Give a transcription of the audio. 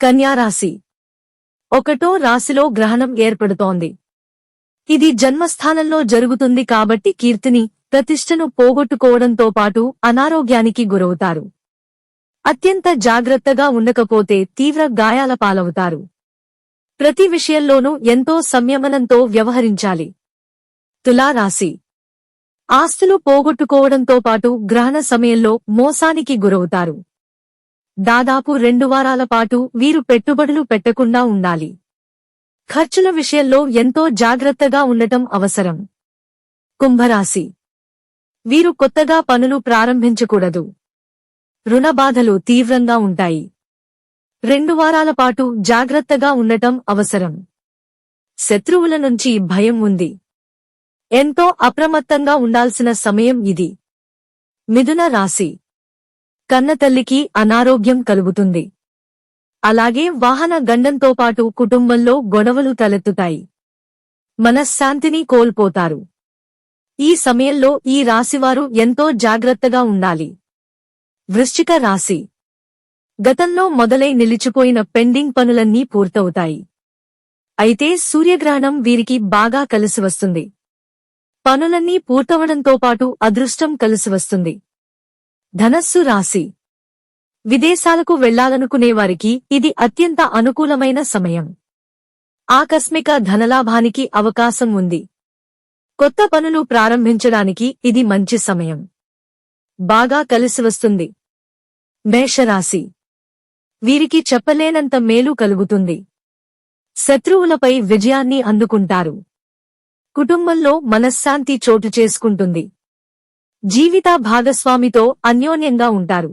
కన్యా రాశి. 1వ రాశిలో గ్రహణం ఏర్పడుతోంది. ఇది జన్మస్థానంలో జరుగుతుంది కాబట్టి కీర్తిని, ప్రతిష్టను పోగొట్టుకోవడంతో పాటు అనారోగ్యానికి గురవుతారు. అత్యంత జాగ్రత్తగా ఉండకపోతే తీవ్ర గాయాల పాలవుతారు. ప్రతి విషయంలోనూ ఎంతో సంయమనంతో వ్యవహరించాలి. తులా రాశి. ఆస్తులు పోగొట్టుకోవడంతో పాటు గ్రహణ సమయంలో మోసానికి గురవుతారు. దాదాపు 2 వారాల పాటు వీరు పెట్టుబడులు పెట్టకుండా ఉండాలి. ఖర్చుల విషయంలో ఎంతో జాగ్రత్తగా ఉండటం అవసరం. కుంభరాశి. వీరు కొత్తగా పనులు ప్రారంభించకూడదు. రుణబాధలు తీవ్రంగా ఉంటాయి. 2 వారాల పాటు జాగ్రత్తగా ఉండటం అవసరం. శత్రువుల నుంచి భయం ఉంది. ఎంతో అప్రమత్తంగా ఉండాల్సిన సమయం ఇది. మిథున రాశి. కన్నతల్లికి అనారోగ్యం కలుగుతుంది. అలాగే వాహన గండంతో పాటు కుటుంబంలో గొడవలు తలెత్తుతాయి. మనశ్శాంతిని కోల్పోతారు. ఈ సమయంలో ఈ రాశివారు ఎంతో జాగ్రత్తగా ఉండాలి. వృశ్చిక రాశి. గతంలో మొదలై నిలిచిపోయిన పెండింగ్ పనులన్నీ పూర్తవుతాయి. అయితే సూర్యగ్రహణం వీరికి బాగా కలిసివస్తుంది. పనులన్నీ పూర్తవడంతో పాటు అదృష్టం కలిసివస్తుంది. ధనస్సు రాశి. విదేశాలకు వెళ్లాలనుకునేవారికి ఇది అత్యంత అనుకూలమైన సమయం. ఆకస్మిక ధనలాభానికి అవకాశం ఉంది. కొత్త పనులు ప్రారంభించడానికి ఇది మంచి సమయం. బాగా కలిసివస్తుంది. మేషరాశి. వీరికి చెప్పలేనంత మేలు కలుగుతుంది. శత్రువులపై విజయాన్ని అందుకుంటారు. కుటుంబంలో మనశ్శాంతి చోటు చేసుకుంటుంది. జీవిత భాగస్వామితో అన్యోన్యంగా ఉంటారు.